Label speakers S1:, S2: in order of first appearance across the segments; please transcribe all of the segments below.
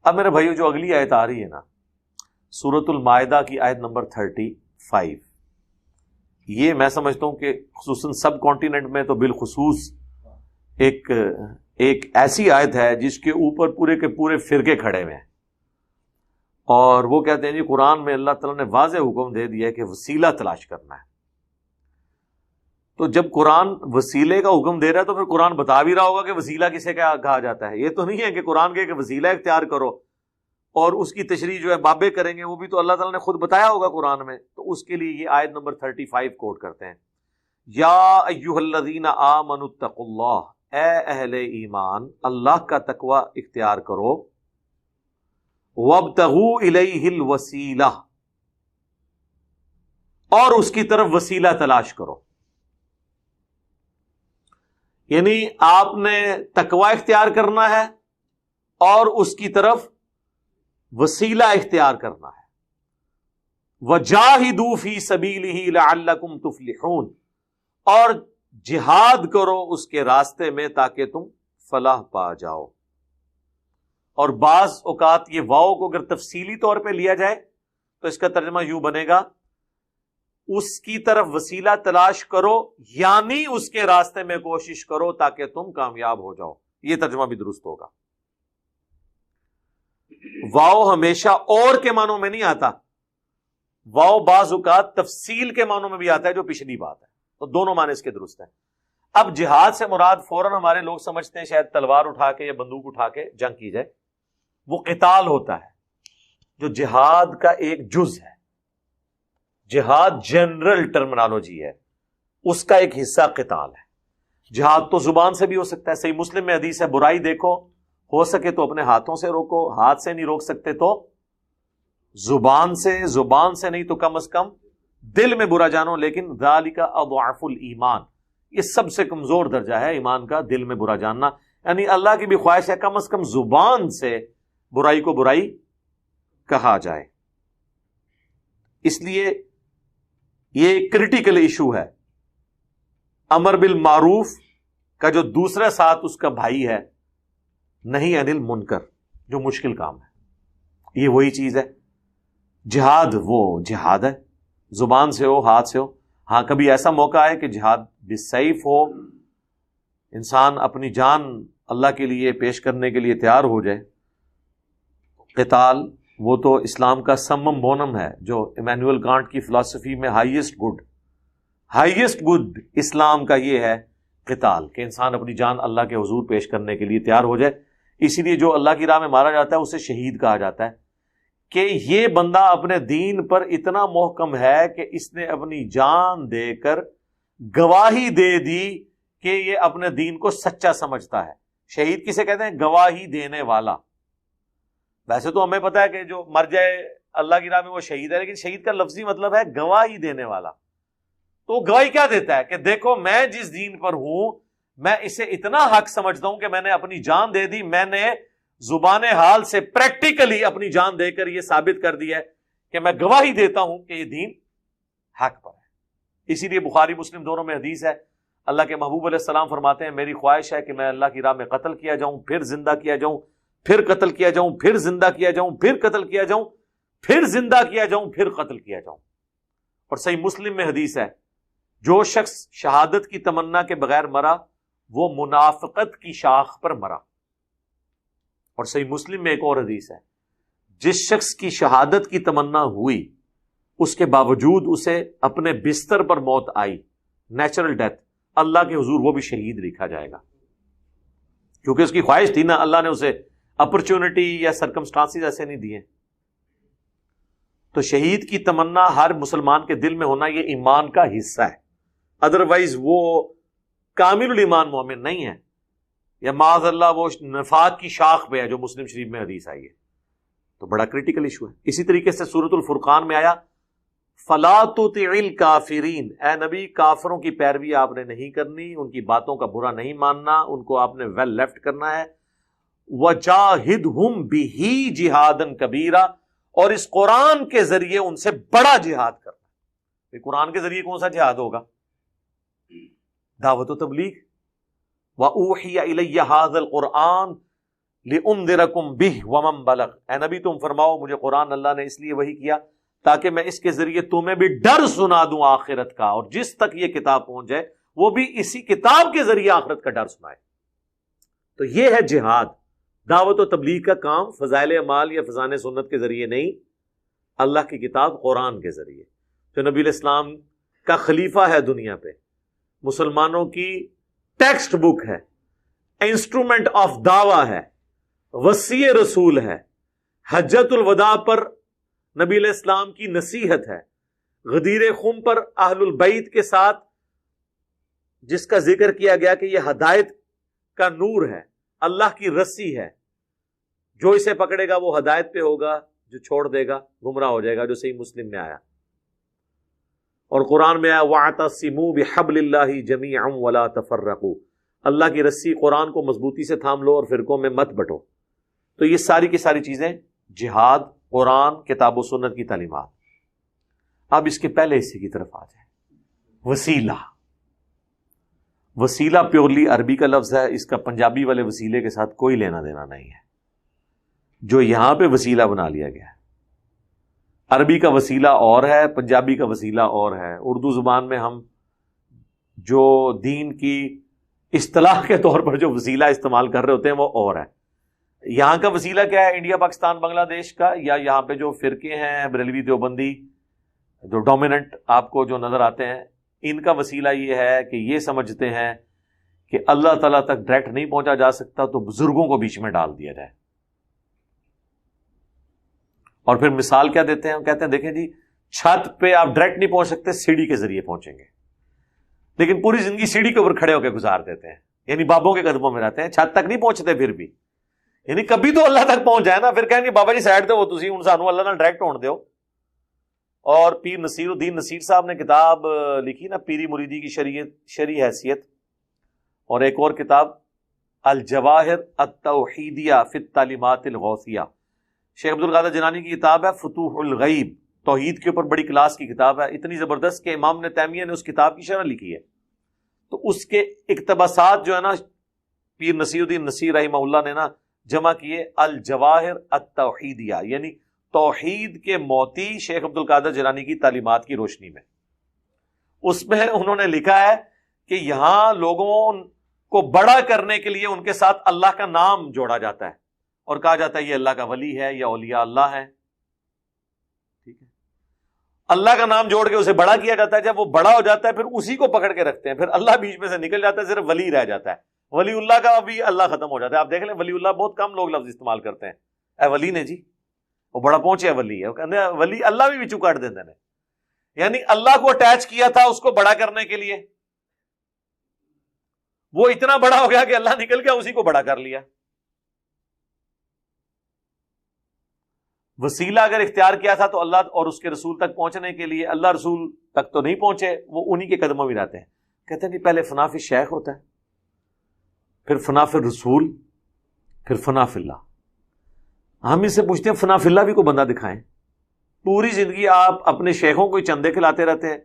S1: اب میرے بھائیو جو اگلی آیت آ رہی ہے نا، سورۃ المائدہ کی آیت نمبر 35، یہ میں سمجھتا ہوں کہ خصوصاً سب کانٹیننٹ میں تو بالخصوص ایک ایسی آیت ہے جس کے اوپر پورے کے پورے فرقے کھڑے ہوئے ہیں، اور وہ کہتے ہیں جی قرآن میں اللہ تعالیٰ نے واضح حکم دے دیا ہے کہ وسیلہ تلاش کرنا ہے۔ تو جب قرآن وسیلے کا حکم دے رہا ہے تو پھر قرآن بتا بھی رہا ہوگا کہ وسیلہ کسے کہا جاتا ہے۔ یہ تو نہیں ہے کہ قرآن کے کہ وسیلہ اختیار کرو اور اس کی تشریح جو ہے بابے کریں گے، وہ بھی تو اللہ تعالیٰ نے خود بتایا ہوگا قرآن میں۔ تو اس کے لیے یہ آیت نمبر 35 کوٹ کرتے ہیں، یا ایھا الذین آمنوا اتقوا اللہ، اے اہل ایمان اللہ کا تقوی اختیار کرو، وابتغوا الیہ الوسیلہ، اور اس کی طرف وسیلہ تلاش کرو۔ یعنی آپ نے تقوی اختیار کرنا ہے اور اس کی طرف وسیلہ اختیار کرنا ہے۔ وَجَاهِدُوا فِي سَبِيلِهِ لَعَلَّكُمْ تُفْلِحُونَ، اور جہاد کرو اس کے راستے میں تاکہ تم فلاح پا جاؤ۔ اور بعض اوقات یہ واو کو اگر تفصیلی طور پہ لیا جائے تو اس کا ترجمہ یوں بنے گا، اس کی طرف وسیلہ تلاش کرو یعنی اس کے راستے میں کوشش کرو تاکہ تم کامیاب ہو جاؤ، یہ ترجمہ بھی درست ہوگا۔ واو ہمیشہ اور کے معنوں میں نہیں آتا، واو بعض اوقات تفصیل کے معنوں میں بھی آتا ہے جو پچھلی بات ہے، تو دونوں معنی اس کے درست ہیں۔ اب جہاد سے مراد فوراً ہمارے لوگ سمجھتے ہیں شاید تلوار اٹھا کے یا بندوق اٹھا کے جنگ کی جائے، وہ قتال ہوتا ہے جو جہاد کا ایک جز ہے۔ جہاد جنرل ٹرمنالوجی ہے، اس کا ایک حصہ قتال ہے۔ جہاد تو زبان سے بھی ہو سکتا ہے، صحیح مسلم میں حدیث ہے، برائی دیکھو ہو سکے تو اپنے ہاتھوں سے روکو، ہاتھ سے نہیں روک سکتے تو زبان سے نہیں تو کم از کم دل میں برا جانو، لیکن ذالک اضعف الایمان، یہ سب سے کمزور درجہ ہے ایمان کا، دل میں برا جاننا۔ یعنی اللہ کی بھی خواہش ہے کم از کم زبان سے برائی کو برائی کہا جائے۔ اس لیے یہ ایک کرٹیکل ایشو ہے۔ امر بالمعروف کا جو دوسرا ساتھ اس کا بھائی ہے، نہیں عن المنکر، جو مشکل کام ہے، یہ وہی چیز ہے۔ جہاد وہ جہاد ہے، زبان سے ہو ہاتھ سے ہو۔ ہاں کبھی ایسا موقع ہے کہ جہاد بالسیف ہو، انسان اپنی جان اللہ کے لیے پیش کرنے کے لیے تیار ہو جائے۔ قتال وہ تو اسلام کا سمم بونم ہے، جو ایمینوئل کانٹ کی فلسفی میں ہائیسٹ گڈ اسلام کا یہ ہے قتال، کہ انسان اپنی جان اللہ کے حضور پیش کرنے کے لیے تیار ہو جائے۔ اسی لیے جو اللہ کی راہ میں مارا جاتا ہے اسے شہید کہا جاتا ہے، کہ یہ بندہ اپنے دین پر اتنا محکم ہے کہ اس نے اپنی جان دے کر گواہی دے دی کہ یہ اپنے دین کو سچا سمجھتا ہے۔ شہید کسے کہتے ہیں؟ گواہی دینے والا۔ ویسے تو ہمیں پتا ہے کہ جو مر جائے اللہ کی راہ میں وہ شہید ہے، لیکن شہید کا لفظی مطلب ہے گواہی دینے والا۔ تو گواہی کیا دیتا ہے کہ دیکھو میں جس دین پر ہوں میں اسے اتنا حق سمجھتا ہوں کہ میں نے اپنی جان دے دی، میں نے زبان حال سے پریکٹیکلی اپنی جان دے کر یہ ثابت کر دیا ہے کہ میں گواہی دیتا ہوں کہ یہ دین حق پر ہے۔ اسی لیے بخاری مسلم دونوں میں حدیث ہے، اللہ کے محبوب علیہ السلام فرماتے ہیں میری خواہش ہے کہ میں اللہ کی راہ میں قتل کیا جاؤں، پھر زندہ کیا جاؤں، پھر قتل کیا جاؤں، پھر زندہ کیا جاؤں، پھر قتل کیا جاؤں، پھر زندہ کیا جاؤں، پھر قتل کیا جاؤں۔ اور صحیح مسلم میں حدیث ہے جو شخص شہادت کی تمنا کے بغیر مرا وہ منافقت کی شاخ پر مرا۔ اور صحیح مسلم میں ایک اور حدیث ہے جس شخص کی شہادت کی تمنا ہوئی اس کے باوجود اسے اپنے بستر پر موت آئی، نیچرل ڈیتھ، اللہ کے حضور وہ بھی شہید لکھا جائے گا، کیونکہ اس کی خواہش تھی نا، اللہ نے اسے اپرچونٹی یا سرکمسٹانسز ایسے نہیں دیے۔ تو شہید کی تمنا ہر مسلمان کے دل میں ہونا یہ ایمان کا حصہ ہے، ادروائز وہ کامل الایمان مومن نہیں ہے، یا معاذ اللہ وہ نفاق کی شاخ پہ ہے جو مسلم شریف میں حدیث آئی ہے۔ تو بڑا کریٹیکل ایشو ہے۔ اسی طریقے سے سورۃ الفرقان میں آیا فَلَا تُطِعِ الْكَافِرِينَ، اے نبی کافروں کی پیروی آپ نے نہیں کرنی، ان کی باتوں کا برا نہیں ماننا، ان کو آپ نے ویل لیفٹ کرنا ہے۔ وَجَاهِدْهُمْ بِهِ جِهَادًا كَبِيرًا، اور اس قرآن کے ذریعے ان سے بڑا جہاد کرنا۔ قرآن کے ذریعے کون سا جہاد ہوگا؟ دعوت و تبلیغ۔ وَأُوحِيَ إِلَيَّ هَذَا الْقُرْآنُ لِأُنذِرَكُمْ بِهِ وَمَنْ بَلَغَ، اے نبی تم فرماؤ مجھے قرآن اللہ نے اس لیے وحی کیا تاکہ میں اس کے ذریعے تمہیں بھی ڈر سنا دوں آخرت کا، اور جس تک یہ کتاب پہنچ جائے وہ بھی اسی کتاب کے ذریعے آخرت کا ڈر سنائے۔ تو یہ ہے جہاد، دعوت و تبلیغ کا کام فضائل اعمال یا فضائل سنت کے ذریعے نہیں، اللہ کی کتاب قرآن کے ذریعے، جو نبی علیہ السلام کا خلیفہ ہے دنیا پہ، مسلمانوں کی ٹیکسٹ بک ہے، انسٹرومنٹ آف دعویٰ ہے، وصی رسول ہے، حجۃ الوداع پر نبی علیہ السلام کی نصیحت ہے، غدیر خم پر اہل البیت کے ساتھ جس کا ذکر کیا گیا کہ یہ ہدایت کا نور ہے، اللہ کی رسی ہے، جو اسے پکڑے گا وہ ہدایت پہ ہوگا، جو چھوڑ دے گا گمراہ ہو جائے گا، جو صحیح مسلم میں آیا، اور قرآن میں آیا وَاعْتَصِمُوا بِحَبْلِ اللَّهِ جَمِيعًا وَلَا تَفَرَّقُوا، اللہ کی رسی قرآن کو مضبوطی سے تھام لو اور فرقوں میں مت بٹو۔ تو یہ ساری کی ساری چیزیں جہاد، قرآن، کتاب و سنت کی تعلیمات۔ اب اس کے پہلے حصے کی طرف آ جائیں، وسیلہ۔ وسیلہ پیورلی عربی کا لفظ ہے، اس کا پنجابی والے وسیلے کے ساتھ کوئی لینا دینا نہیں ہے، جو یہاں پہ وسیلہ بنا لیا گیا ہے۔ عربی کا وسیلہ اور ہے، پنجابی کا وسیلہ اور ہے، اردو زبان میں ہم جو دین کی اصطلاح کے طور پر جو وسیلہ استعمال کر رہے ہوتے ہیں وہ اور ہے۔ یہاں کا وسیلہ کیا ہے؟ انڈیا، پاکستان، بنگلہ دیش کا، یا یہاں پہ جو فرقے ہیں بریلوی دیوبندی جو ڈومیننٹ آپ کو جو نظر آتے ہیں، ان کا وسیلہ یہ ہے کہ یہ سمجھتے ہیں کہ اللہ تعالیٰ تک ڈائریکٹ نہیں پہنچا جا سکتا تو بزرگوں کو بیچ میں ڈال دیا جائے۔ اور پھر مثال کیا دیتے ہیں؟ کہتے ہیں دیکھیں جی چھت پہ آپ ڈائریکٹ نہیں پہنچ سکتے، سیڑھی کے ذریعے پہنچیں گے، لیکن پوری زندگی سیڑھی کے اوپر کھڑے ہو کے گزار دیتے ہیں، یعنی بابوں کے قدموں میں رہتے ہیں، چھت تک نہیں پہنچتے پھر بھی، یعنی کبھی تو اللہ تک پہنچ جائے نا، پھر کہیں گے بابا جی سائڈ دو تسی ہن سانو اللہ نال ڈائریکٹ ہون دیو۔ اور پیر نصیر الدین نصیر صاحب نے کتاب لکھی نا پیری مریدی کی شرعی حیثیت، اور ایک اور کتاب الجواہر التوحیدیہ فی التعلیمات الغوثیہ، شیخ عبد القادر جیلانی کی کتاب ہے فتوح الغیب، توحید کے اوپر بڑی کلاس کی کتاب ہے، اتنی زبردست کہ امام ابن تیمیہ نے اس کتاب کی شرح لکھی ہے۔ تو اس کے اقتباسات جو ہے نا پیر نصیر الدین نصیر رحمہ اللہ نے نا جمع کیے الجواہر التوحیدیہ، یعنی توحید کے موتی شیخ عبد القادر جیلانی کی تعلیمات کی روشنی میں۔ اس میں انہوں نے لکھا ہے کہ یہاں لوگوں کو بڑا کرنے کے لیے ان کے ساتھ اللہ کا نام جوڑا جاتا ہے اور کہا جاتا ہے یہ اللہ کا ولی ہے یا اولیاء اللہ ہے، ٹھیک ہے، اللہ کا نام جوڑ کے اسے بڑا کیا جاتا ہے۔ جب وہ بڑا ہو جاتا ہے پھر اسی کو پکڑ کے رکھتے ہیں، پھر اللہ بیچ میں سے نکل جاتا ہے، صرف ولی رہ جاتا ہے، ولی اللہ کا بھی اللہ ختم ہو جاتا ہے۔ آپ دیکھ لیں ولی اللہ بہت کم لوگ لفظ استعمال کرتے ہیں، اے ولی نے جی وہ بڑا پہنچے ولی ہے، وہ کہتے ہیں ولی اللہ بھی بچو کاٹ دیتے ہیں، یعنی اللہ کو اٹیچ کیا تھا اس کو بڑا کرنے کے لیے، وہ اتنا بڑا ہو گیا کہ اللہ نکل گیا، اسی کو بڑا کر لیا۔ وسیلہ اگر اختیار کیا تھا تو اللہ اور اس کے رسول تک پہنچنے کے لیے، اللہ رسول تک تو نہیں پہنچے، وہ انہی کے قدموں میں رہتے ہیں۔ کہتے ہیں کہ پہلے فنا فی الشیخ ہوتا ہے، پھر فنا فی الرسول، پھر فنا فی اللہ۔ ہم ان سے پوچھتے ہیں فنا فی اللہ بھی کوئی بندہ دکھائیں۔ پوری زندگی آپ اپنے شیخوں کو ہی چندے کھلاتے رہتے ہیں،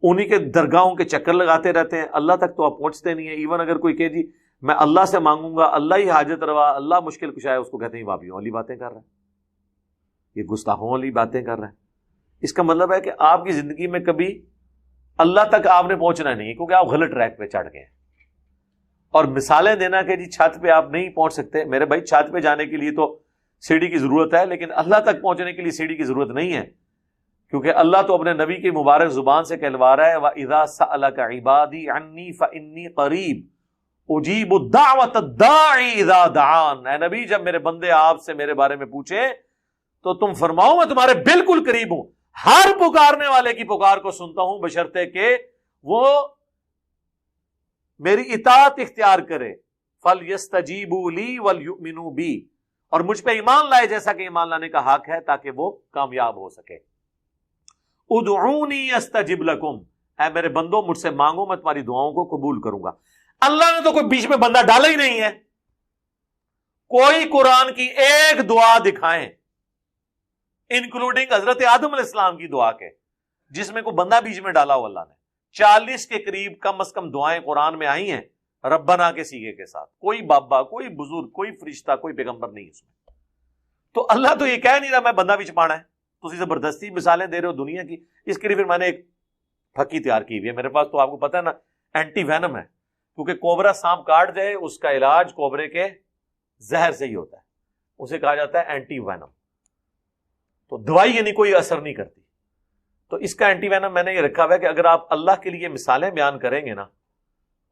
S1: انہی کے درگاہوں کے چکر لگاتے رہتے ہیں، اللہ تک تو آپ پہنچتے نہیں ہیں۔ ایون اگر کوئی کہ جی میں اللہ سے مانگوں گا، اللہ ہی حاجت روا، اللہ مشکل کشا ہے، اس کو کہتے ہیں وابیوں والی باتیں کر رہے ہیں، یہ گستاخوں والی باتیں کر رہے ہیں۔ اس کا مطلب ہے کہ آپ کی زندگی میں کبھی اللہ تک آپ نے پہنچنا نہیں، کیونکہ آپ غلط ٹریک پہ چڑھ گئے ہیں۔ اور مثالیں دینا کہ جی چھت پہ آپ نہیں پہنچ سکتے، میرے بھائی چھت پہ جانے کے لیے تو سیڑھی کی ضرورت ہے، لیکن اللہ تک پہنچنے کے لیے سیڑھی کی ضرورت نہیں ہے، کیونکہ اللہ تو اپنے نبی کی مبارک زبان سے کہلوا رہا ہے وَإِذَا سَأَلَكَ عِبَادِي عَنِّي فَإِنِّي قَرِيبٌ أُجِيبُ الدَّعْوَةَ الدَّاعِ إِذَا دَعَانِ۔ اے نبی جب میرے بندے آپ سے میرے بارے میں پوچھیں تو تم فرماؤ میں تمہارے بالکل قریب ہوں، ہر پکارنے والے کی پکار کو سنتا ہوں، بشرطے کہ وہ میری اطاعت اختیار کرے۔ فَلْيَسْتَجِيبُوا لِي وَلْيُؤْمِنُوا بِي، اور مجھ پہ ایمان لائے جیسا کہ ایمان لانے کا حق ہے تاکہ وہ کامیاب ہو سکے۔ ادعونی استجب لکم، اے میرے بندوں مجھ سے مانگو میں تمہاری دعاؤں کو قبول کروں گا۔ اللہ نے تو کوئی بیچ میں بندہ ڈالا ہی نہیں ہے، کوئی قرآن کی ایک دعا دکھائیں انکلوڈنگ حضرت آدم علیہ السلام کی دعا کے جس میں کوئی بندہ بیچ میں ڈالا ہو اللہ نے۔ 40 کے قریب کم از کم دعائیں قرآن میں آئی ہیں ربنا کے سیغے کے ساتھ، کوئی بابا، کوئی بزرگ، کوئی فرشتہ، کوئی پیغمبر نہیں اس میں. تو اللہ تو یہ کہہ نہیں رہا میں بندہ وچ پانا ہے، تسی زبردستی مثالیں دے رہے ہو دنیا کی. اس کے لیے پھر میں نے ایک پھکی تیار کی ہوئی ہے میرے پاس، تو آپ کو پتہ ہے نا اینٹی وینم ہے، کیونکہ کوبرا سانپ کاٹ جائے اس کا علاج کوبرے کے زہر سے ہی ہوتا ہے، اسے کہا جاتا ہے اینٹی وینم. تو دوائی یعنی کوئی اثر نہیں کرتی. تو اس کا اینٹی وینم میں نے یہ رکھا ہوا ہے کہ اگر آپ اللہ کے لیے مثالیں بیان کریں گے نا،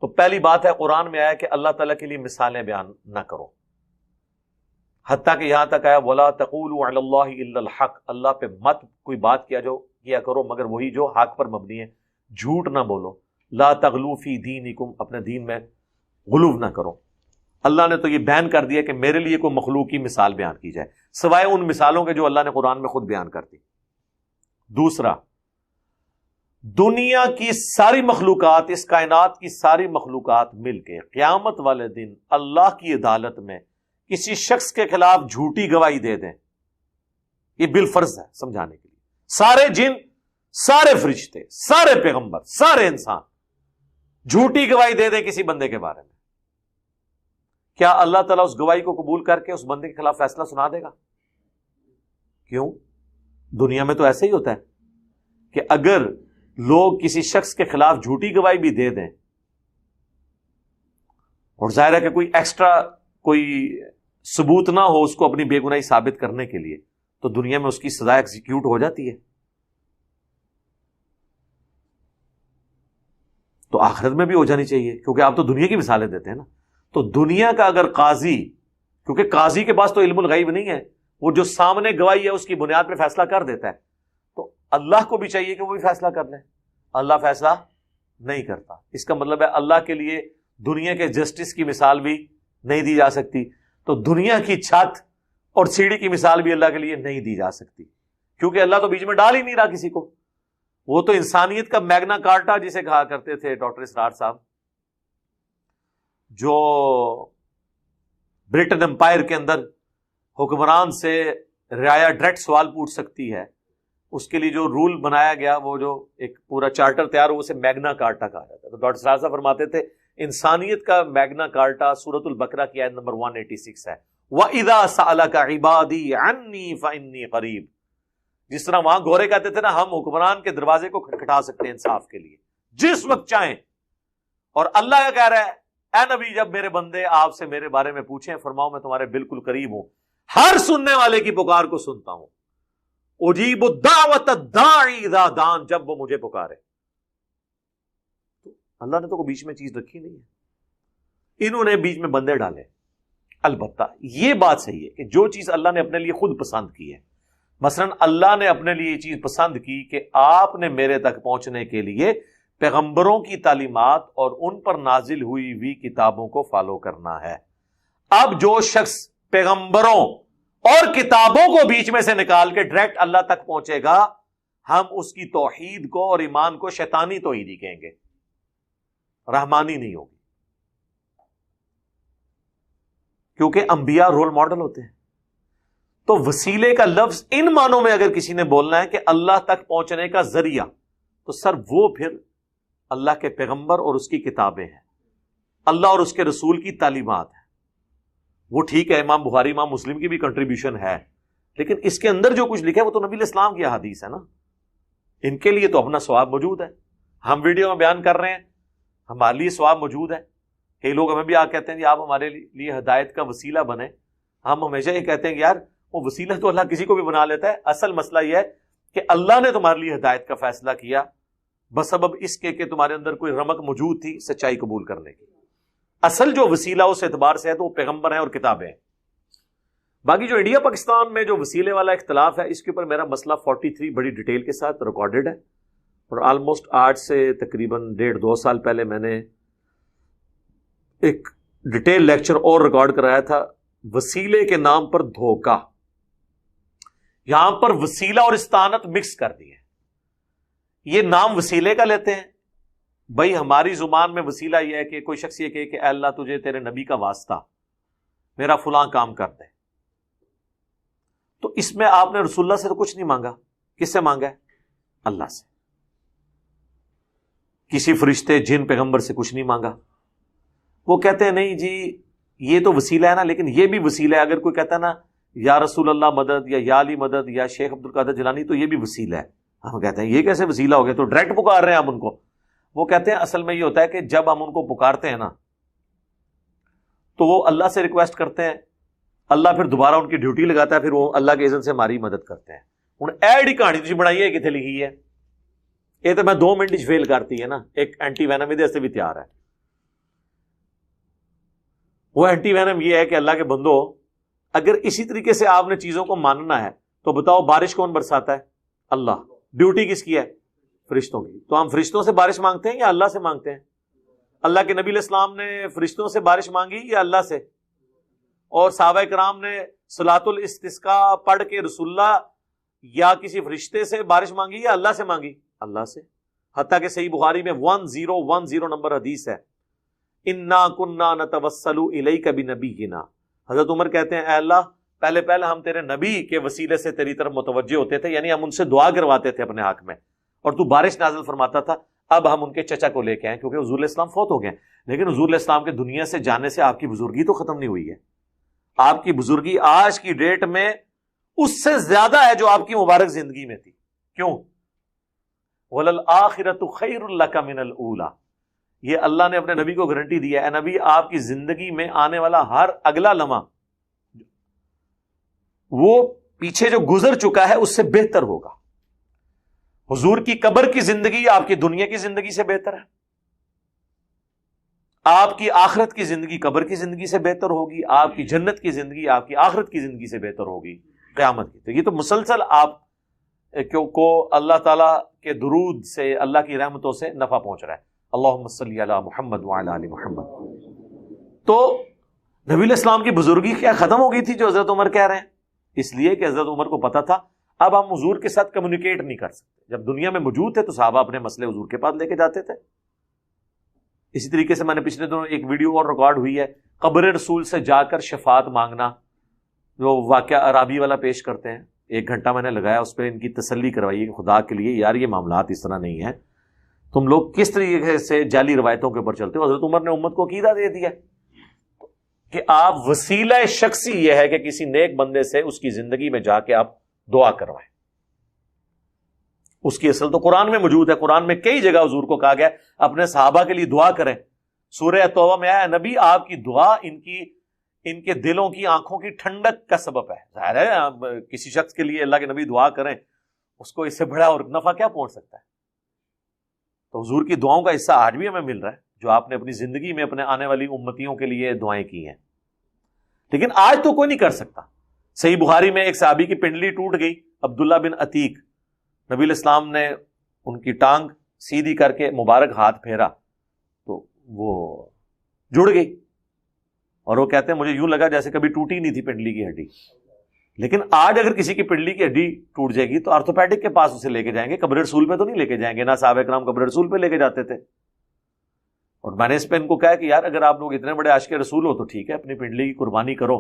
S1: تو پہلی بات ہے قرآن میں آیا کہ اللہ تعالیٰ کے لیے مثالیں بیان نہ کرو، حتیٰ کہ یہاں تک آیا وَلَا تَقُولُوا عَلَى اللَّهِ إِلَّا الْحَقِّ، اللہ پہ مت کوئی بات کیا کرو مگر وہی جو حق پر مبنی ہے، جھوٹ نہ بولو. لا تغلوا فی دینکم، اپنے دین میں غلو نہ کرو. اللہ نے تو یہ بیان کر دیا کہ میرے لیے کوئی مخلوق کی مثال بیان کی جائے سوائے ان مثالوں کے جو اللہ نے قرآن میں خود بیان کر دی. دوسرا، دنیا کی ساری مخلوقات، اس کائنات کی ساری مخلوقات مل کے قیامت والے دن اللہ کی عدالت میں کسی شخص کے خلاف جھوٹی گواہی دے دیں، یہ بالفرض ہے سمجھانے کے لیے. سارے جن، سارے فرشتے، سارے پیغمبر، سارے انسان جھوٹی گواہی دے دیں کسی بندے کے بارے میں، کیا اللہ تعالیٰ اس گواہی کو قبول کر کے اس بندے کے خلاف فیصلہ سنا دے گا؟ کیوں؟ دنیا میں تو ایسے ہی ہوتا ہے کہ اگر لوگ کسی شخص کے خلاف جھوٹی گواہی بھی دے دیں، اور ظاہر ہے کہ کوئی ایکسٹرا کوئی ثبوت نہ ہو اس کو اپنی بے گناہی ثابت کرنے کے لیے، تو دنیا میں اس کی سزا ایگزیکیوٹ ہو جاتی ہے. تو آخرت میں بھی ہو جانی چاہیے، کیونکہ آپ تو دنیا کی مثالیں دیتے ہیں نا. تو دنیا کا اگر قاضی، کیونکہ قاضی کے پاس تو علم الغیب نہیں ہے، وہ جو سامنے گواہی ہے اس کی بنیاد پہ فیصلہ کر دیتا ہے، تو اللہ کو بھی چاہیے کہ وہ بھی فیصلہ کر لے. اللہ فیصلہ نہیں کرتا. اس کا مطلب ہے اللہ کے لیے دنیا کے جسٹس کی مثال بھی نہیں دی جا سکتی، تو دنیا کی چھت اور سیڑھی کی مثال بھی اللہ کے لیے نہیں دی جا سکتی، کیونکہ اللہ تو بیچ میں ڈال ہی نہیں رہا کسی کو. وہ تو انسانیت کا میگنا کارٹا جسے کہا کرتے تھے ڈاکٹر اسرار صاحب، جو برٹن امپائر کے اندر حکمران سے رعایا ڈائریکٹ سوال پوچھ سکتی ہے، اس کے لیے جو رول بنایا گیا، وہ جو ایک پورا چارٹر تیار ہو، اسے میگنا کارٹا کہا جاتا ہے. تو ڈاکٹر اسرار صاحب فرماتے تھے انسانیت کا میگنا کارٹا سورۃ البقرہ کی آیت نمبر 186 ہے، وَإِذَا سَأَلَكَ عِبَادِي عَنِّي فَإِنِّي قَرِيبٌ. جس طرح وہاں گورے کہتے تھے نا، ہم حکمران کے دروازے کو کھٹکھٹا سکتے ہیں انصاف کے لیے جس وقت چاہیں. اور اللہ کا کہہ رہا ہے اے نبی، جب میرے بندے آپ سے میرے بارے میں پوچھیں، فرماؤ میں تمہارے بالکل قریب ہوں، ہر سننے والے کی پکار کو سنتا ہوں. اجیب الدعوۃ الداعی اذا دعان، جب وہ مجھے پکارے. اللہ نے تو کوئی بیچ میں چیز رکھی نہیں ہے، انہوں نے بیچ میں بندے ڈالے. البتہ یہ بات صحیح ہے کہ جو چیز اللہ نے اپنے لیے خود پسند کی ہے، مثلا اللہ نے اپنے لیے یہ چیز پسند کی کہ آپ نے میرے تک پہنچنے کے لیے پیغمبروں کی تعلیمات اور ان پر نازل ہوئی کتابوں کو فالو کرنا ہے. اب جو شخص پیغمبروں اور کتابوں کو بیچ میں سے نکال کے ڈائریکٹ اللہ تک پہنچے گا، ہم اس کی توحید کو اور ایمان کو شیطانی توحید ہی کہیں گے، رحمانی نہیں ہوگی. کیونکہ انبیاء رول ماڈل ہوتے ہیں. تو وسیلے کا لفظ ان معنوں میں اگر کسی نے بولنا ہے کہ اللہ تک پہنچنے کا ذریعہ، تو سر وہ پھر اللہ کے پیغمبر اور اس کی کتابیں ہیں، اللہ اور اس کے رسول کی تعلیمات ہیں. وہ ٹھیک ہے امام بخاری امام مسلم کی بھی کنٹریبیوشن ہے، لیکن اس کے اندر جو کچھ لکھا ہے وہ تو نبی علیہ السلام کی احادیث ہے نا. ان کے لیے تو اپنا ثواب موجود ہے. ہم ویڈیو میں بیان کر رہے ہیں، ہمارے لیے ثواب موجود ہے. کئی لوگ ہمیں بھی آ کہتے ہیں کہ آپ ہمارے لیے ہدایت کا وسیلہ بنے. ہم ہمیشہ یہ کہتے ہیں کہ یار وہ وسیلہ تو اللہ کسی کو بھی بنا لیتا ہے. اصل مسئلہ یہ ہے کہ اللہ نے تمہارے لیے ہدایت کا فیصلہ کیا بسبب اس کے کہ تمہارے اندر کوئی رمق موجود تھی سچائی قبول کرنے کی. اصل جو وسیلہ اس اعتبار سے ہے تو وہ پیغمبر ہیں اور کتابیں ہیں. باقی جو انڈیا پاکستان میں جو وسیلے والا اختلاف ہے، اس کے اوپر میرا مسئلہ 43 بڑی ڈیٹیل کے ساتھ ریکارڈڈ ہے، اور آلموسٹ آج سے تقریباً 1.5-2 سال پہلے میں نے ایک ڈیٹیل لیکچر اور ریکارڈ کرایا تھا، وسیلے کے نام پر دھوکہ. یہاں پر وسیلہ اور استعانت مکس کر دی ہے. یہ نام وسیلے کا لیتے ہیں. بھائی ہماری زبان میں وسیلہ یہ ہے کہ کوئی شخص یہ کہے کہ اے اللہ تجھے تیرے نبی کا واسطہ، میرا فلاں کام کر دے. تو اس میں آپ نے رسول اللہ سے تو کچھ نہیں مانگا. کس سے مانگا ہے؟ اللہ سے. کسی فرشتے جن پیغمبر سے کچھ نہیں مانگا. وہ کہتے ہیں نہیں جی یہ تو وسیلہ ہے نا، لیکن یہ بھی وسیلہ ہے. اگر کوئی کہتا ہے نا یا رسول اللہ مدد یا علی مدد یا شیخ عبد القادر جیلانی، تو یہ بھی وسیلہ ہے. ہم کہتے ہیں یہ کیسے وسیلہ ہو گیا، تو ڈائریکٹ پکار رہے ہیں ہم ان کو. وہ کہتے ہیں اصل میں یہ ہوتا ہے کہ جب ہم ان کو پکارتے ہیں نا تو وہ اللہ سے ریکویسٹ کرتے ہیں، اللہ پھر دوبارہ ان کی ڈیوٹی لگاتا ہے، پھر وہ اللہ کے اذن سے ہماری مدد کرتے ہیں. ہوں ایڈی کہانی تھی بنائی ہے کتنے لکھی ہے، یہ تو میں 2 منٹ فیل کرتی ہے نا. ایک اینٹی وینم سے بھی تیار ہے. وہ اینٹی وینم یہ ہے کہ اللہ کے بندو، اگر اسی طریقے سے آپ نے چیزوں کو ماننا ہے تو بتاؤ بارش کون برساتا ہے؟ اللہ. ڈیوٹی کس کی ہے؟ فرشتوں کی. تو ہم فرشتوں سے بارش مانگتے ہیں یا اللہ سے مانگتے ہیں؟ اللہ کے نبی علیہ السلام نے فرشتوں سے بارش مانگی یا اللہ سے؟ اور صحابہ کرام نے صلاۃ الاستسقاء پڑھ کے رسول اللہ یا کسی فرشتے سے بارش مانگی یا اللہ سے مانگی؟ اللہ سے. حتیٰ کہ صحیح بخاری میں 1010 نمبر حدیث ہے، انا کننا نتوسل الیک بنبینا. حضرت عمر کہتے ہیں اے اللہ پہلے ہم تیرے نبی کے وسیلے سے تیری طرف متوجہ ہوتے تھے، یعنی ہم ان سے دعا کرواتے تھے اپنے حق میں، اور تو بارش نازل فرماتا تھا. اب ہم ان کے چچا کو لے کے آئے کیونکہ حضور علیہ السلام فوت ہو گئے، لیکن حضور علیہ السلام کے دنیا سے جانے سے آپ کی بزرگی تو ختم نہیں ہوئی ہے. آپ کی بزرگی آج کی ڈیٹ میں اس سے زیادہ ہے جو آپ کی مبارک زندگی میں تھی. کیوں؟ وَلَلْآخِرَةُ خَيْرٌ لَكَ مِنَ الْأُولَى. یہ اللہ نے اپنے نبی کو گارنٹی دی ہے، اے نبی آپ کی زندگی میں آنے والا ہر اگلا لمحہ وہ پیچھے جو گزر چکا ہے اس سے بہتر ہوگا. حضور کی قبر کی زندگی آپ کی دنیا کی زندگی سے بہتر ہے، آپ کی آخرت کی زندگی قبر کی زندگی سے بہتر ہوگی، آپ کی جنت کی زندگی آپ کی آخرت کی زندگی سے بہتر ہوگی قیامت کی. تو یہ تو مسلسل آپ کو اللہ تعالیٰ کے درود سے، اللہ کی رحمتوں سے نفع پہنچ رہا ہے. اللہم صلی علی محمد وعلی آل محمد. تو نبی علیہ السلام کی بزرگی کیا ختم ہو گئی تھی جو حضرت عمر کہہ رہے ہیں؟ اس لیے کہ حضرت عمر کو پتا تھا اب ہم حضور کے ساتھ کمیونیکیٹ نہیں کر سکتے. جب دنیا میں موجود تھے تو صحابہ اپنے مسئلے حضور کے پاس لے کے جاتے تھے. اسی طریقے سے میں نے پچھلے دنوں ایک ویڈیو اور ریکارڈ ہوئی ہے، قبر رسول سے جا کر شفاعت مانگنا، جو واقعہ عرابی والا پیش کرتے ہیں. 1 گھنٹہ میں نے لگایا اس پہ ان کی تسلی کروائی کہ خدا کے لیے یار یہ معاملات اس طرح نہیں ہیں، تم لوگ کس طریقے سے جعلی روایتوں کے اوپر چلتے ہو. حضرت عمر نے امت کو عقیدہ دے دیا کہ آپ وسیلہ شخصی یہ ہے کہ کسی نیک بندے سے اس کی زندگی میں جا کے آپ دعا کروائیں. اس کی اصل تو قرآن میں موجود ہے. قرآن میں کئی جگہ حضور کو کہا گیا اپنے صحابہ کے لیے دعا کریں. سورہ توبہ میں آیا نبی آپ کی دعا ان کے دلوں کی آنکھوں کی ٹھنڈک کا سبب ہے. ظاہر ہے کسی شخص کے لیے اللہ کے نبی دعا کریں، اس کو اس سے بڑا اور نفع کیا پہنچ سکتا ہے. تو حضور کی دعاؤں کا حصہ آج بھی ہمیں مل رہا ہے جو آپ نے اپنی زندگی میں اپنے آنے والی امتیوں کے لیے دعائیں کی ہیں. لیکن آج تو کوئی نہیں کر سکتا. صحیح بخاری میں ایک صحابی کی پنڈلی ٹوٹ گئی، عبداللہ بن عتیق. نبی علیہ السلام نے ان کی ٹانگ سیدھی کر کے مبارک ہاتھ پھیرا تو وہ جڑ گئی، اور وہ کہتے ہیں مجھے یوں لگا جیسے کبھی ٹوٹی نہیں تھی پنڈلی کی ہڈی. لیکن آج اگر کسی کی پنڈلی کی ہڈی ٹوٹ جائے گی تو آرتھوپیڈک کے پاس اسے لے کے جائیں گے، قبر رسول پہ تو نہیں لے کے جائیں گے. نہ صحابہ کرام قبر رسول پہ لے کے جاتے تھے. اور میں نے اس پہ ان کو کہا کہ یار اگر آپ لوگ اتنے بڑے عاشق رسول ہو تو ٹھیک ہے، اپنی پنڈلی کی قربانی کرو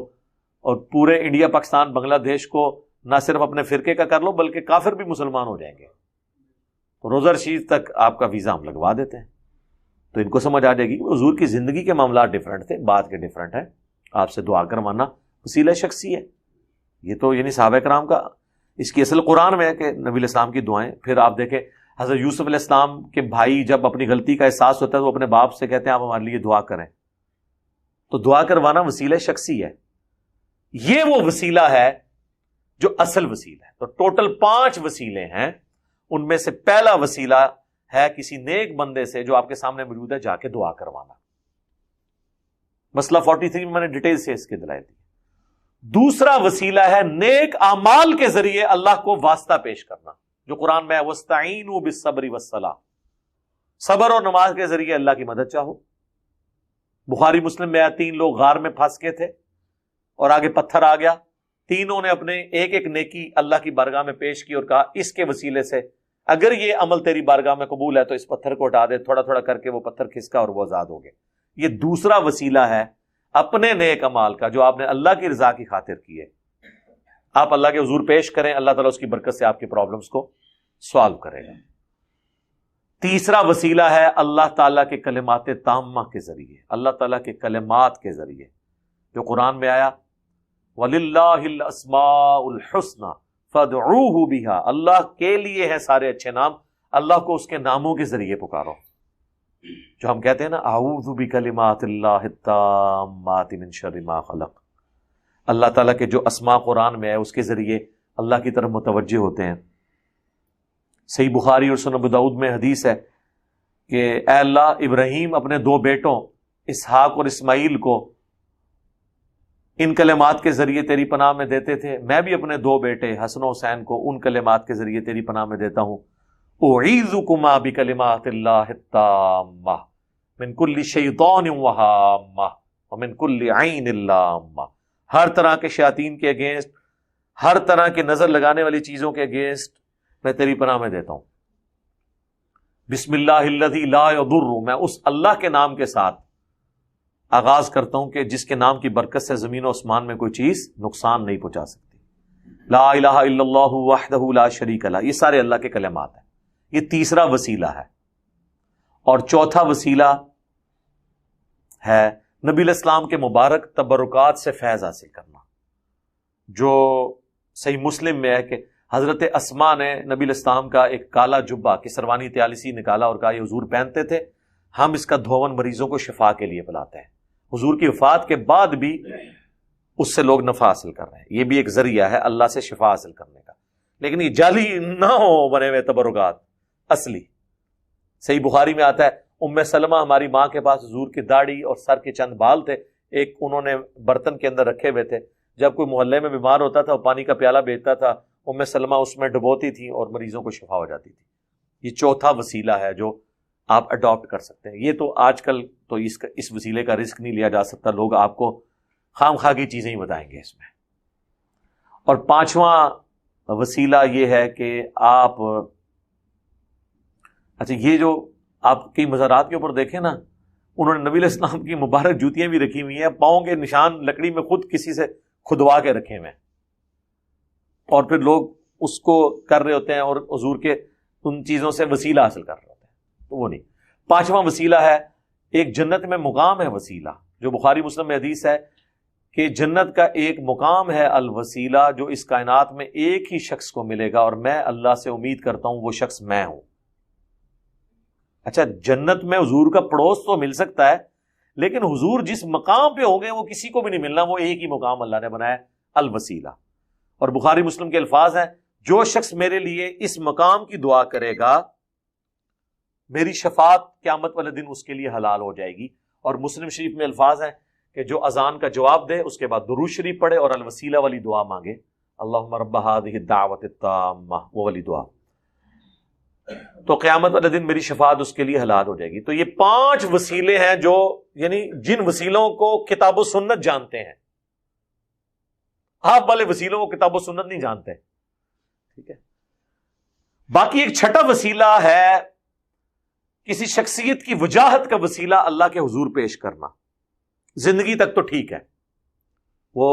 S1: اور پورے انڈیا پاکستان بنگلہ دیش کو نہ صرف اپنے فرقے کا کر لو بلکہ کافر بھی مسلمان ہو جائیں گے. تو روزہ رشید تک آپ کا ویزا ہم لگوا دیتے ہیں. تو ان کو سمجھ آ جائے گی کہ حضور کی زندگی کے معاملات ڈیفرنٹ تھے، بات کے ڈیفرنٹ ہے. آپ سے دعا کروانا وسیلہ شخصی ہے. یہ تو یعنی صحابہ کرام کا اس کی اصل قرآن میں ہے کہ نبی علیہ السلام کی دعائیں. پھر آپ دیکھیں حضرت یوسف علیہ السلام کے بھائی جب اپنی غلطی کا احساس ہوتا ہے تو وہ اپنے باپ سے کہتے ہیں آپ ہمارے لیے دعا کریں. تو دعا کروانا وسیلہ شخصی ہے. یہ وہ وسیلہ ہے جو اصل وسیلہ ہے. تو ٹوٹل 5 وسیلے ہیں. ان میں سے پہلا وسیلہ ہے کسی نیک بندے سے جو آپ کے سامنے موجود ہے جا کے دعا کروانا. مسئلہ 43 میں نے ڈیٹیل سے اس کے دلائل دی. دوسرا وسیلہ ہے نیک اعمال کے ذریعے اللہ کو واسطہ پیش کرنا، جو قرآن میں ہے وَاسْتَعِینُوا بِالصَّبْرِ وَالصَّلَاةِ. صبر اور نماز کے ذریعے اللہ کی مدد چاہو. بخاری مسلم میں 3 لوگ غار میں پھنس کے تھے اور آگے پتھر آ گیا. تینوں نے اپنے ایک ایک نیکی اللہ کی بارگاہ میں پیش کی اور کہا اس کے وسیلے سے اگر یہ عمل تیری بارگاہ میں قبول ہے تو اس پتھر کو ہٹا دے. تھوڑا تھوڑا کر کے وہ پتھر کھسکا اور وہ آزاد ہو گئے. یہ دوسرا وسیلہ ہے اپنے نیک اعمال کا جو آپ نے اللہ کی رضا کی خاطر کیے. آپ اللہ کے حضور پیش کریں، اللہ تعالیٰ اس کی برکت سے آپ کی پرابلمز کو سوالو کرے گا. تیسرا وسیلہ ہے اللہ تعالیٰ کے کلمات تامہ کے ذریعے، اللہ تعالیٰ کے کلمات کے ذریعے جو قرآن میں آیا وَلِلَّهِ الْأَسْمَاءُ الْحُسْنَى فَادْعُوهُ بِهَا، اللہ کے لیے ہیں سارے اچھے نام، اللہ کو اس کے ناموں کے ذریعے پکارو۔ جو ہم کہتے ہیں نا اعوذ بکلمات اللہ التامات من شر ما خلق، اللہ تعالیٰ کے جو اسماء قرآن میں ہے اس کے ذریعے اللہ کی طرف متوجہ ہوتے ہیں۔ صحیح بخاری اور سنن ابو داؤد میں حدیث ہے کہ اے اللہ، ابراہیم اپنے دو بیٹوں اسحاق اور اسماعیل کو ان کلمات کے ذریعے تیری پناہ میں دیتے تھے، میں بھی اپنے دو بیٹے حسن و حسین کو ان کلمات کے ذریعے تیری پناہ میں دیتا ہوں۔ اعیذکما بکلمات اللہ التامہ من کل شیطان وہامہ ومن کل عین لامہ، ہر طرح کے شیاطین کے اگینسٹ، ہر طرح کے نظر لگانے والی چیزوں کے اگینسٹ میں تیری پناہ میں دیتا ہوں۔ بسم اللہ الذی لا یضر، میں اس اللہ کے نام کے ساتھ آغاز کرتا ہوں کہ جس کے نام کی برکت سے زمین و آسمان میں کوئی چیز نقصان نہیں پہنچا سکتی۔ لا الہ الا اللہ وحدہ لا شریک لہ، یہ سارے اللہ کے کلمات ہیں۔ یہ تیسرا وسیلہ ہے۔ اور چوتھا وسیلہ ہے نبی علیہ السلام کے مبارک تبرکات سے فیض حاصل کرنا، جو صحیح مسلم میں ہے کہ حضرت اسما نے نبی علیہ السلام کا ایک کالا جبہ کسروانی طیالسی نکالا اور کہا یہ حضور پہنتے تھے، ہم اس کا دھون مریضوں کو شفا کے لیے پلاتے ہیں۔ حضور کی وفات کے بعد بھی اس سے لوگ نفع حاصل کر رہے ہیں، یہ بھی ایک ذریعہ ہے اللہ سے شفا حاصل کرنے کا۔ لیکن یہ جعلی نہ ہو بنے ہوئے تبرکات، اصلی۔ صحیح بخاری میں آتا ہے ام سلمہ ہماری ماں کے پاس حضور کی داڑھی اور سر کے چند بال تھے، ایک انہوں نے برتن کے اندر رکھے ہوئے تھے، جب کوئی محلے میں بیمار ہوتا تھا پانی کا پیالہ بیچتا تھا، ام سلمہ اس میں ڈبوتی تھی اور مریضوں کو شفا ہو جاتی تھی۔ یہ چوتھا وسیلہ ہے جو آپ اڈاپٹ کر سکتے ہیں۔ یہ تو آج کل تو اس وسیلے کا رسک نہیں لیا جا سکتا، لوگ آپ کو خام خواہ کی چیزیں ہی بتائیں گے اس میں۔ اور پانچواں وسیلہ یہ ہے کہ آپ اچھا یہ جو آپ کی مزارات کے اوپر دیکھیں نا، انہوں نے نبی علیہ السلام کی مبارک جوتیاں بھی رکھی ہوئی ہیں، پاؤں کے نشان لکڑی میں خود کسی سے کھدوا کے رکھے ہوئے ہیں، اور پھر لوگ اس کو کر رہے ہوتے ہیں اور حضور کے ان چیزوں سے وسیلہ حاصل کر رہے ہوتے ہیں، تو وہ نہیں۔ پانچواں وسیلہ ہے ایک جنت میں مقام ہے وسیلہ، جو بخاری مسلم میں حدیث ہے کہ جنت کا ایک مقام ہے الوسیلہ، جو اس کائنات میں ایک ہی شخص کو ملے گا، اور میں اللہ سے امید کرتا ہوں وہ شخص میں ہوں۔ اچھا، جنت میں حضور کا پڑوس تو مل سکتا ہے، لیکن حضور جس مقام پہ ہو گئے وہ کسی کو بھی نہیں ملنا، وہ ایک ہی مقام اللہ نے بنایا الوسیلہ۔ اور بخاری مسلم کے الفاظ ہیں جو شخص میرے لیے اس مقام کی دعا کرے گا میری شفاعت قیامت والے دن اس کے لیے حلال ہو جائے گی۔ اور مسلم شریف میں الفاظ ہیں کہ جو اذان کا جواب دے اس کے بعد درود شریف پڑھے اور الوسیلہ والی دعا مانگے، اللہم رب هذه الدعوۃ التامہ، وہ والی دعا، تو قیامت والے دن میری شفاعت اس کے لیے حلال ہو جائے گی۔ تو یہ 5 وسیلے ہیں جو یعنی جن وسیلوں کو کتاب و سنت جانتے ہیں، آپ والے وسیلوں کو کتاب و سنت نہیں جانتے، ٹھیک ہے۔ باقی ایک چھٹا وسیلہ ہے کسی شخصیت کی وجاہت کا وسیلہ اللہ کے حضور پیش کرنا، زندگی تک تو ٹھیک ہے، وہ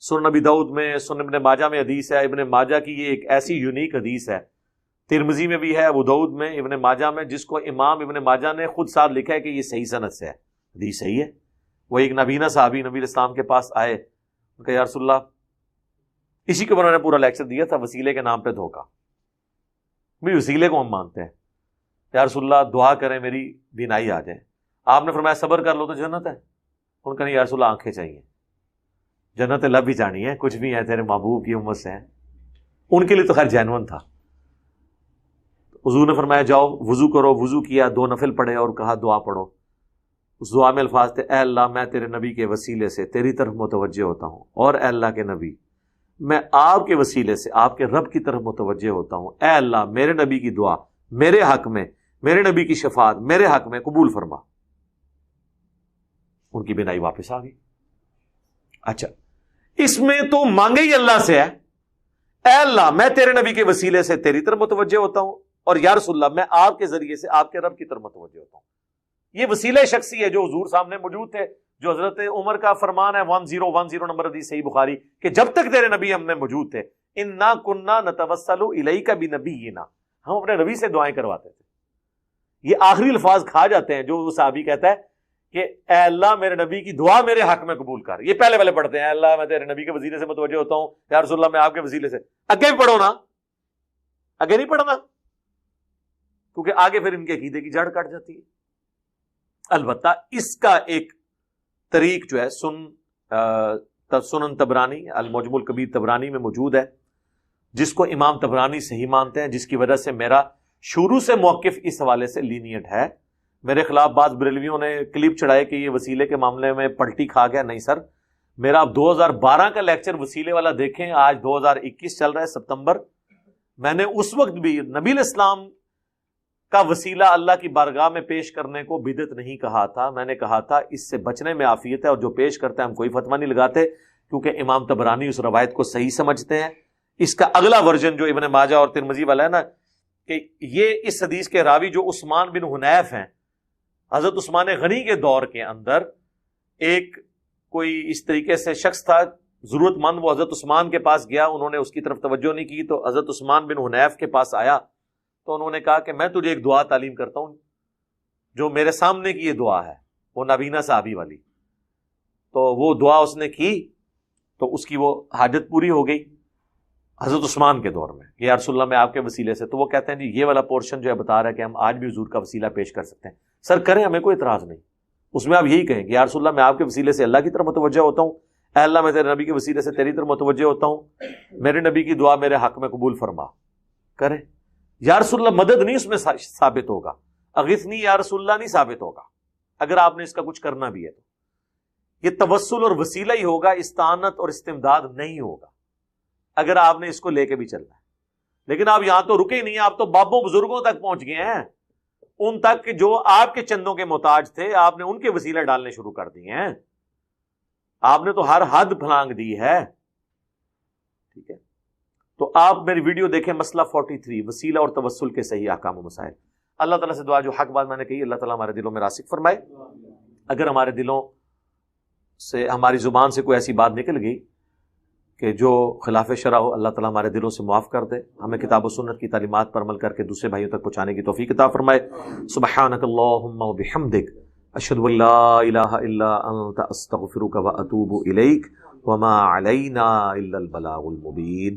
S1: سنن نبی داؤد میں، سنن ابن ماجہ میں حدیث ہے، ابن ماجہ کی یہ ایک ایسی یونیک حدیث ہے، ترمذی میں بھی ہے، ابو داؤد میں، ابن ماجہ میں، جس کو امام ابن ماجہ نے خود ساتھ لکھا ہے کہ یہ صحیح سند سے ہے، حدیث صحیح ہے۔ وہ ایک نابینا صحابی نبی علیہ السلام کے پاس آئے، ان کا یا رسول اللہ، اسی کے اوپر انہوں نے پورا لیکچر دیا تھا، وسیلے کے نام پہ دھوکہ، بھی وسیلے کو ہم مانتے ہیں، یا رسول اللہ دعا کریں میری بینائی آ جائے۔ آپ نے فرمایا صبر کر لو تو جنت ہے۔ ان کا نہیں، یا رسول اللہ آنکھیں چاہیے، جنت لب ہی جانی ہے، کچھ بھی ہے تیرے محبوب کی امت سے ہے۔ ان کے لیے تو خیر جینون تھا۔ حضور نے فرمایا جاؤ وضو کرو، وضو کیا، 2 نفل پڑھے اور کہا دعا پڑھو۔ اس دعا میں الفاظ تھے، اے اللہ میں تیرے نبی کے وسیلے سے تیری طرف متوجہ ہوتا ہوں، اور اے اللہ کے نبی میں آپ کے وسیلے سے آپ کے رب کی طرف متوجہ ہوتا ہوں، اے اللہ میرے نبی کی دعا میرے حق میں، میرے نبی کی شفاعت میرے حق میں قبول فرما۔ ان کی بینائی واپس آ گئی۔ اچھا، اس میں تو مانگے ہی اللہ سے ہے، اے اللہ میں تیرے نبی کے وسیلے سے تیری طرف متوجہ ہوتا ہوں، اور یا رسول اللہ میں آپ کے ذریعے سے آپ کے رب کی طرف متوجہ ہوتا ہوں۔ یہ وسیلہ شخصی ہے جو حضور سامنے موجود تھے، جو حضرت عمر کا فرمان ہے 1010 نمبر حدیث صحیح بخاری کہ جب تک تیرے نبی ہم نے موجود تھے، انا کننا نتوسل الیک بنبینا، ہم اپنے نبی سے دعائیں کرواتے تھے۔ یہ آخری الفاظ کھا جاتے ہیں جو وہ صحابی کہتا ہے کہ اے اللہ میرے نبی کی دعا میرے حق میں قبول کر. یہ پہلے پڑھتے ہیں اے اللہ میں تیرے نبی کے وسیلے سے متوجہ ہوتا ہوں, یا رسول اللہ میں آپ کے وسیلے سے. آگے بھی پڑھو نا, آگے نہیں پڑھنا, کیونکہ آگے پھر ان کے عقیدے کی جڑ کٹ جاتی ہے. البتہ اس کا ایک طریق جو ہے سنن تبرانی, المعجم الکبیر تبرانی میں موجود ہے, جس کو امام تبرانی صحیح مانتے ہیں, جس کی وجہ سے میرا شروع سے موقف اس حوالے سے لینیٹ ہے. میرے خلاف بعض بریلویوں نے کلپ چڑھائے کہ یہ وسیلے کے معاملے میں پلٹی کھا گیا. نہیں سر, میرا 2012 کا لیکچر وسیلے والا دیکھیں, آج 2021 چل رہا ہے ستمبر. میں نے اس وقت بھی نبی الاسلام کا وسیلہ اللہ کی بارگاہ میں پیش کرنے کو بدعت نہیں کہا تھا. میں نے کہا تھا اس سے بچنے میں عافیت ہے, اور جو پیش کرتے ہیں ہم کوئی فتویٰ نہیں لگاتے, کیونکہ امام تبرانی اس روایت کو صحیح سمجھتے ہیں. اس کا اگلا ورژن جو ابن ماجہ اور ترمذی والا ہے نا, کہ یہ اس حدیث کے راوی جو عثمان بن حنیف ہیں, حضرت عثمان غنی کے دور کے اندر ایک کوئی اس طریقے سے شخص تھا ضرورت مند, وہ حضرت عثمان کے پاس گیا, انہوں نے اس کی طرف توجہ نہیں کی, تو حضرت عثمان بن حنیف کے پاس آیا تو انہوں نے کہا کہ میں تجھے ایک دعا تعلیم کرتا ہوں, جو میرے سامنے کی یہ دعا ہے, وہ نابینا صحابی والی. تو وہ دعا اس نے کی تو اس کی وہ حاجت پوری ہو گئی حضرت عثمان کے دور میں, کہ یا رسول اللہ میں آپ کے وسیلے سے. تو وہ کہتے ہیں جی یہ والا پورشن جو ہے بتا رہا ہے کہ ہم آج بھی حضور کا وسیلہ پیش کر سکتے ہیں. سر کریں, ہمیں کوئی اعتراض نہیں, اس میں آپ یہی کہیں کہ یا رسول اللہ میں آپ کے وسیلے سے اللہ کی طرف متوجہ ہوتا ہوں, اے اللہ میں تیرے نبی کے وسیلے سے تیری طرف متوجہ ہوتا ہوں, میرے نبی کی دعا میرے حق میں قبول فرما. کریں. یا رسول اللہ مدد نہیں اس میں ثابت ہوگا, اغثنی یا رسول اللہ نہیں ثابت ہوگا. اگر آپ نے اس کا کچھ کرنا بھی ہے تو یہ توسل اور وسیلہ ہی ہوگا, استعانت اور استمداد نہیں ہوگا, اگر آپ نے اس کو لے کے بھی چلنا ہے. لیکن آپ یہاں تو رکے ہی نہیں, آپ تو بابوں بزرگوں تک پہنچ گئے ہیں, ان تک جو آپ کے چندوں کے محتاج تھے, آپ نے ان کے وسیلے ڈالنے شروع کر دیے ہیں. آپ نے تو ہر حد پھلانگ دی ہے. ٹھیک ہے, تو آپ میری ویڈیو دیکھیں, مسئلہ 43, وسیلہ اور توسل کے صحیح احکام و مسائل. اللہ تعالیٰ سے دعا جو حق بات میں نے کہی اللہ تعالیٰ ہمارے دلوں میں راسخ فرمائے. اگر ہمارے دلوں سے, ہماری زبان سے کوئی ایسی بات نکل گئی کہ جو خلاف شرع ہو, اللہ تعالیٰ ہمارے دلوں سے معاف کر دے, ہمیں کتاب و سنت کی تعلیمات پر عمل کر کے دوسرے بھائیوں تک پہنچانے کی توفیق عطا فرمائے. سبحانک اللہم و بحمدک, اشہد ان لا الہ الا انت, استغفرک و اتوب الیک, وما علینا الا البلاغ المبین.